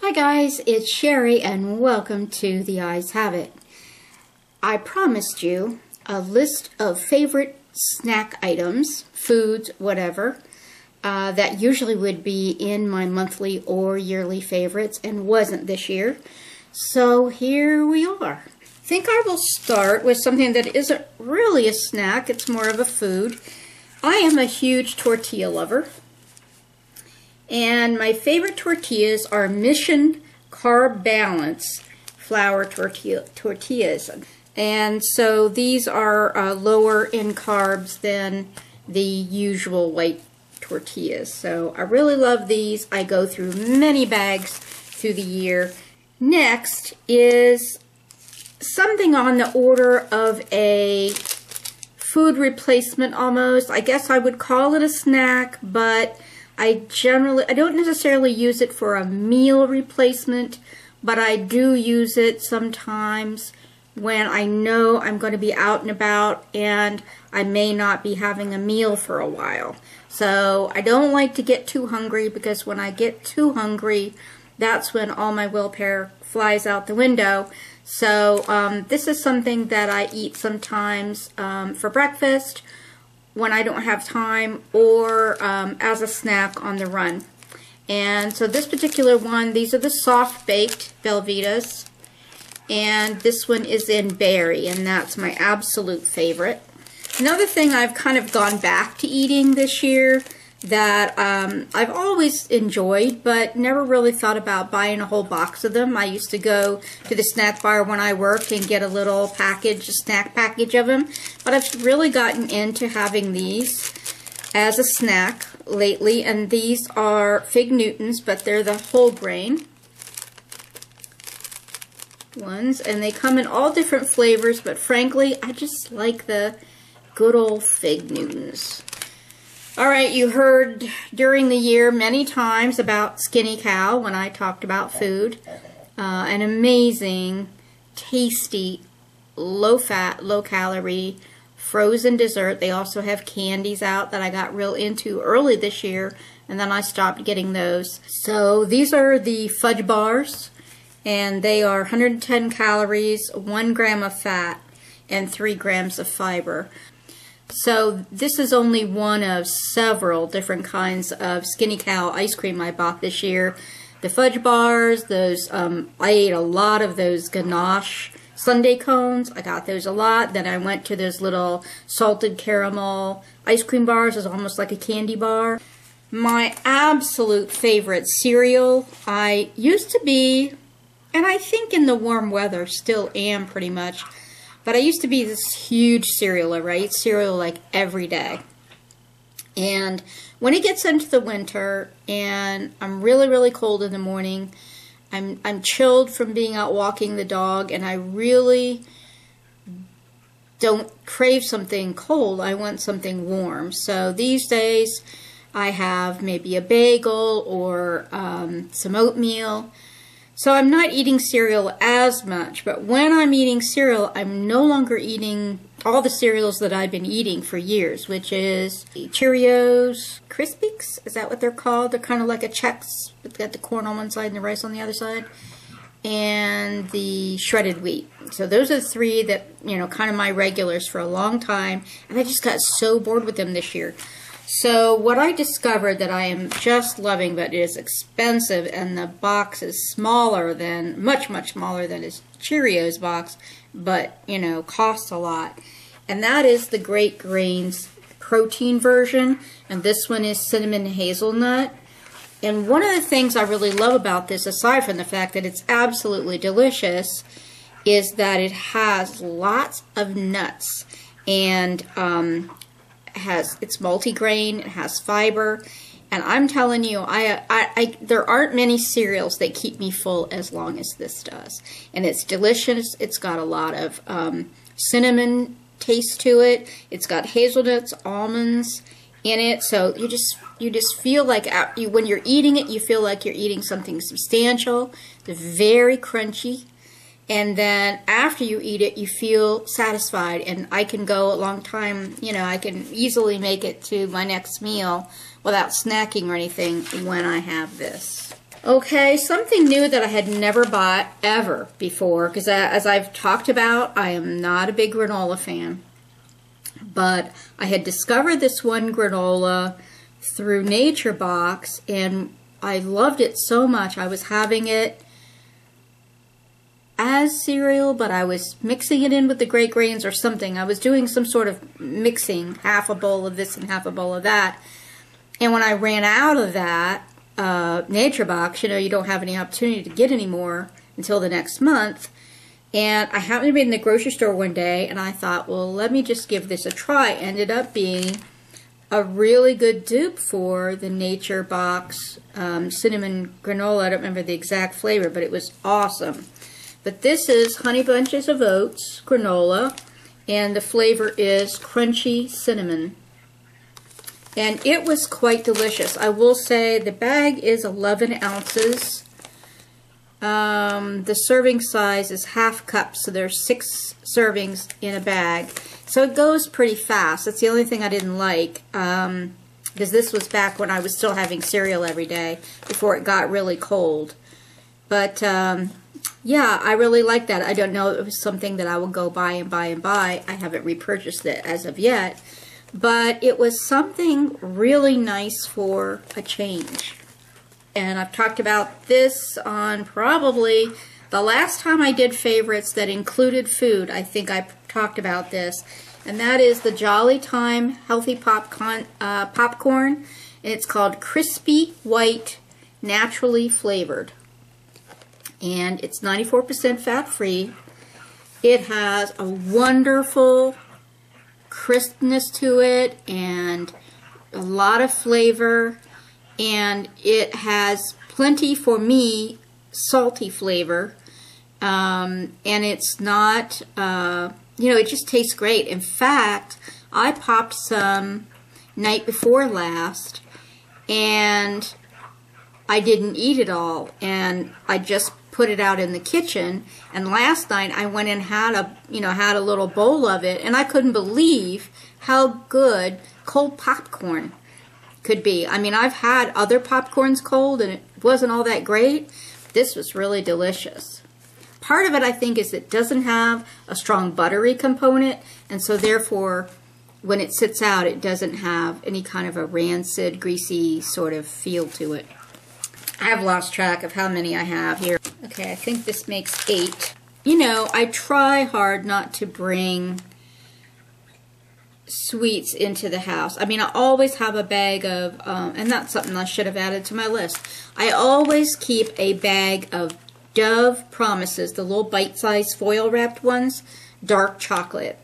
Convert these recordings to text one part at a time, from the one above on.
Hi guys, it's Sherry and welcome to The Eyes Have It. I promised you a list of favorite snack items, foods, whatever, that usually would be in my monthly or yearly favorites and wasn't this year. So here we are. I think I will start with something that isn't really a snack, it's more of a food. I am a huge tortilla lover. And my favorite tortillas are Mission Carb Balance flour tortillas. And so these are lower in carbs than the usual white tortillas. So I really love these. I go through many bags through the year. Next is something on the order of a food replacement almost. I guess I would call it a snack, but I don't necessarily use it for a meal replacement, but I do use it sometimes when I know I'm going to be out and about and I may not be having a meal for a while. So I don't like to get too hungry, because when I get too hungry, that's when all my willpower flies out the window. So this is something that I eat sometimes for breakfast when I don't have time, or as a snack on the run. And so this particular one, these are the soft baked Velveetas, and this one is in berry, and that's my absolute favorite. Another thing I've kind of gone back to eating this year that I've always enjoyed, but never really thought about buying a whole box of them. I used to go to the snack bar when I worked and get a little package, a snack package of them. But I've really gotten into having these as a snack lately, and these are Fig Newtons, but they're the whole grain ones, and they come in all different flavors, but frankly, I just like the good old Fig Newtons. Alright, you heard during the year many times about Skinny Cow when I talked about food. An amazing, tasty, low-fat, low-calorie frozen dessert. They also have candies out that I got real into early this year, and then I stopped getting those. So these are the fudge bars, and they are 110 calories, 1 gram of fat, and 3 grams of fiber. So this is only one of several different kinds of Skinny Cow ice cream I bought this year. The fudge bars, those I ate a lot of those ganache sundae cones. I got those a lot. Then I went to those little salted caramel ice cream bars. It's almost like a candy bar. My absolute favorite cereal, I used to be, and I think in the warm weather still am pretty much, but I used to be this huge cerealer, right? Cereal like every day. And when it gets into the winter and I'm really, really cold in the morning, I'm chilled from being out walking the dog, and I really don't crave something cold. I want something warm. So these days I have maybe a bagel or some oatmeal. So I'm not eating cereal as much, but when I'm eating cereal, I'm no longer eating all the cereals that I've been eating for years, which is Cheerios, Crispies, is that what they're called? They're kind of like a Chex, it's got the corn on one side and the rice on the other side, and the shredded wheat. So those are the three that, you know, kind of my regulars for a long time, and I just got so bored with them this year. So what I discovered that I am just loving, but it is expensive, and the box is smaller than, much, much smaller than a Cheerios box, but, you know, costs a lot. And that is the Great Grains protein version, and this one is cinnamon hazelnut. And one of the things I really love about this, aside from the fact that it's absolutely delicious, is that it has lots of nuts, and it's multigrain, it has fiber, and I'm telling you, there aren't many cereals that keep me full as long as this does. And it's delicious. It's got a lot of cinnamon taste to it. It's got hazelnuts, almonds in it, so you just feel like when you're eating it, you feel like you're eating something substantial. It's very crunchy. And then after you eat it, you feel satisfied, and I can go a long time, you know, I can easily make it to my next meal without snacking or anything when I have this. Okay, something new that I had never bought ever before, because as I've talked about, I am not a big granola fan. But I had discovered this one granola through Nature Box, and I loved it so much. I was having it as cereal, but I was mixing it in with the Great Grains or something. I was doing some sort of mixing, half a bowl of this and half a bowl of that. And when I ran out of that, Nature Box, you know, you don't have any opportunity to get any more until the next month. And I happened to be in the grocery store one day, and I thought, well, let me just give this a try. Ended up being a really good dupe for the Nature Box cinnamon granola. I don't remember the exact flavor, but it was awesome. But this is Honey Bunches of Oats granola, and the flavor is crunchy cinnamon. And it was quite delicious. I will say the bag is 11 ounces. The serving size is half cup, so there's 6 servings in a bag. So it goes pretty fast. That's the only thing I didn't like, because this was back when I was still having cereal every day before it got really cold. But yeah, I really like that. I don't know if it was something that I will go buy and buy and buy. I haven't repurchased it as of yet. But it was something really nice for a change. And I've talked about this on probably the last time I did favorites that included food. I think I talked about this. And that is the Jolly Time Healthy Popcorn. And it's called Crispy White Naturally Flavored. And it's 94% fat-free. It has a wonderful crispness to it and a lot of flavor, and it has plenty, for me, salty flavor, and it's not, you know, it just tastes great. In fact, I popped some night before last, and I didn't eat it all, and I just put it out in the kitchen. And last night I went and had a little bowl of it, and I couldn't believe how good cold popcorn could be. I mean, I've had other popcorns cold and it wasn't all that great. This was really delicious. Part of it, I think, is it doesn't have a strong buttery component, and so therefore when it sits out it doesn't have any kind of a rancid, greasy sort of feel to it. I've lost track of how many I have here. Okay, I think this makes 8. You know, I try hard not to bring sweets into the house. I mean, I always have a bag of, and that's something I should have added to my list. I always keep a bag of Dove Promises, the little bite-sized foil-wrapped ones, dark chocolate.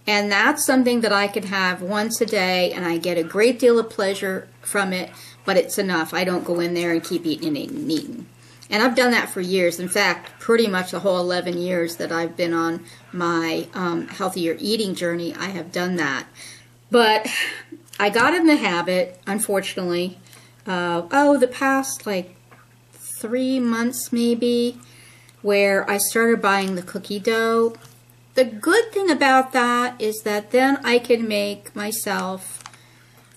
And that's something that I can have once a day, and I get a great deal of pleasure from it, but it's enough. I don't go in there and keep eating and eating and eating. And I've done that for years. In fact, pretty much the whole 11 years that I've been on my healthier eating journey, I have done that. But I got in the habit, unfortunately, the past like 3 months maybe, where I started buying the cookie dough. The good thing about that is that then I can make myself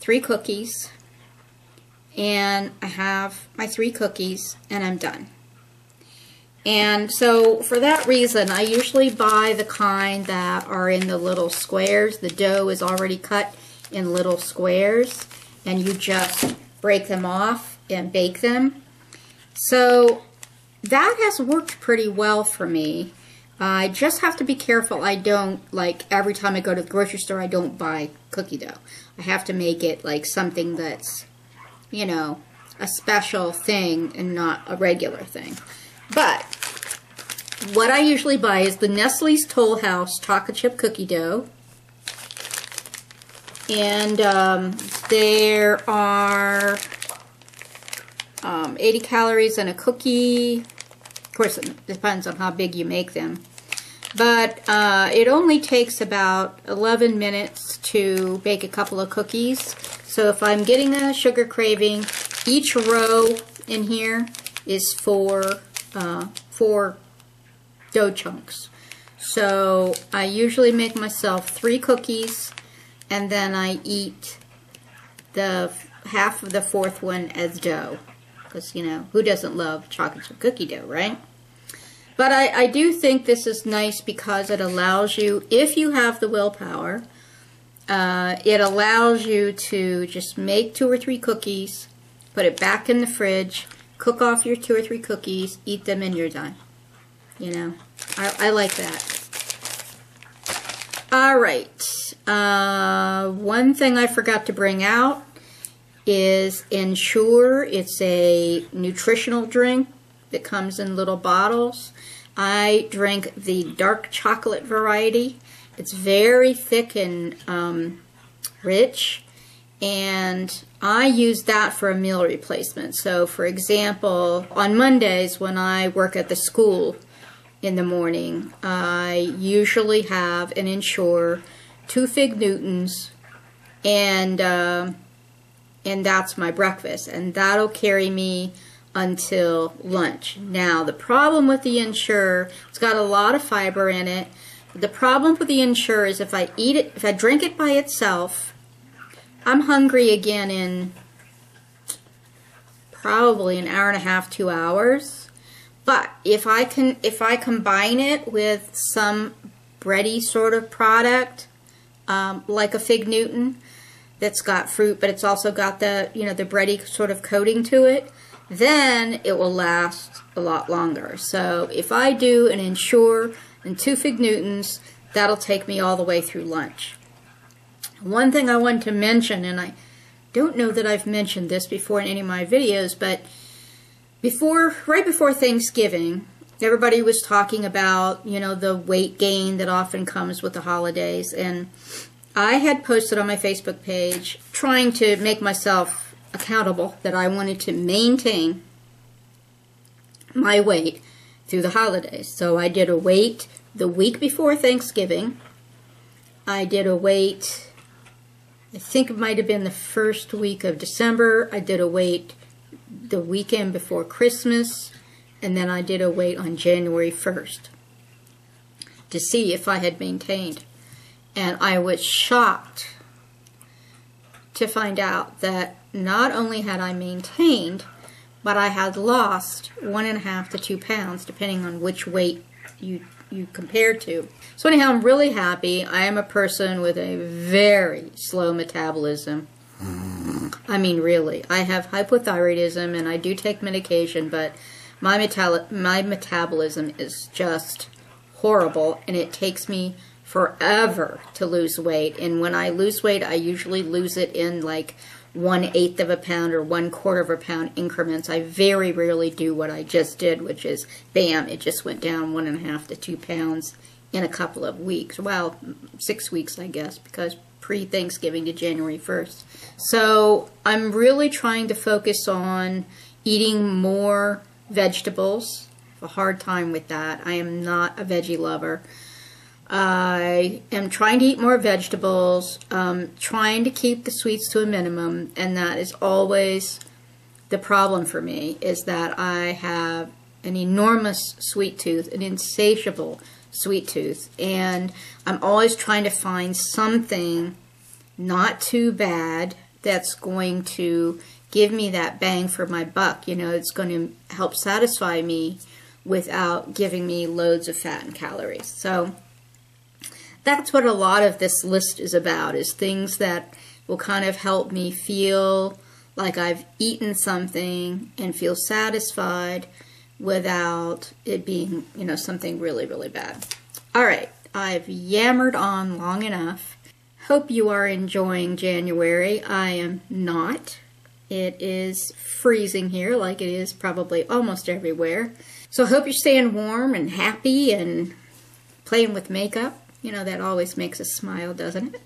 3 cookies, and I have my 3 cookies and I'm done. And so for that reason, I usually buy the kind that are in the little squares. The dough is already cut in little squares, and you just break them off and bake them. So that has worked pretty well for me. I just have to be careful I don't, like, every time I go to the grocery store, I don't buy cookie dough. I have to make it like something that's, you know, a special thing and not a regular thing. But what I usually buy is the Nestle's Toll House chocolate chip cookie dough. And there are 80 calories in a cookie. Of course, it depends on how big you make them. But it only takes about 11 minutes to bake a couple of cookies. So if I'm getting a sugar craving, each row in here is 4 dough chunks. So I usually make myself 3 cookies, and then I eat the half of the 4th one as dough. because, you know, who doesn't love chocolate chip cookie dough, right? But I do think this is nice because it allows you, if you have the willpower, it allows you to just make 2 or 3 cookies, put it back in the fridge, cook off your 2 or 3 cookies, eat them, and you're done. You know, I like that. All right. One thing I forgot to bring out is Ensure. It's a nutritional drink that comes in little bottles. I drink the dark chocolate variety. It's very thick and rich, and I use that for a meal replacement. So, for example, on Mondays when I work at the school in the morning, I usually have an Ensure, 2 Fig Newtons, and that's my breakfast, and that'll carry me until lunch. Now, the problem with the Ensure, it's got a lot of fiber in it. The problem with the Ensure is if I eat it, if I drink it by itself, I'm hungry again in probably an hour and a half, 2 hours. But if I combine it with some bready sort of product, like a Fig Newton, that's got fruit, but it's also got the, you know, the bready sort of coating to it, then it will last a lot longer. So if I do an Ensure and 2 Fig Newtons, that'll take me all the way through lunch. One thing I want to mention, and I don't know that I've mentioned this before in any of my videos, but right before Thanksgiving, everybody was talking about, you know, the weight gain that often comes with the holidays, and I had posted on my Facebook page trying to make myself accountable that I wanted to maintain my weight through the holidays. So I did a weight the week before Thanksgiving. I did a weight, I think it might have been the first week of December. I did a weight the weekend before Christmas, and then I did a weight on January 1st to see if I had maintained. And I was shocked to find out that not only had I maintained, but I had lost 1.5 to 2 pounds, depending on which weight you compared to. So anyhow, I'm really happy. I am a person with a very slow metabolism. I mean, really. I have hypothyroidism, and I do take medication, but my metabolism is just horrible, and it takes me forever to lose weight. And when I lose weight, I usually lose it in like 1/8 of a pound or 1/4 of a pound increments. I very rarely do what I just did, which is, bam, it just went down 1.5 to 2 pounds in a couple of weeks. Well, 6 weeks, I guess, because pre-Thanksgiving to January 1st. So I'm really trying to focus on eating more vegetables. I have a hard time with that. I am not a veggie lover. I am trying to eat more vegetables, trying to keep the sweets to a minimum, and that is always the problem for me, is that I have an enormous sweet tooth, an insatiable sweet tooth, and I'm always trying to find something not too bad that's going to give me that bang for my buck. You know, it's going to help satisfy me without giving me loads of fat and calories. So that's what a lot of this list is about, is things that will kind of help me feel like I've eaten something and feel satisfied without it being, you know, something really, really bad. All right, I've yammered on long enough. Hope you are enjoying January. I am not. It is freezing here, like it is probably almost everywhere. So I hope you're staying warm and happy and playing with makeup. You know, that always makes us smile, doesn't it?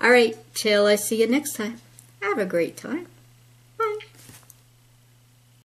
All right, till I see you next time. Have a great time.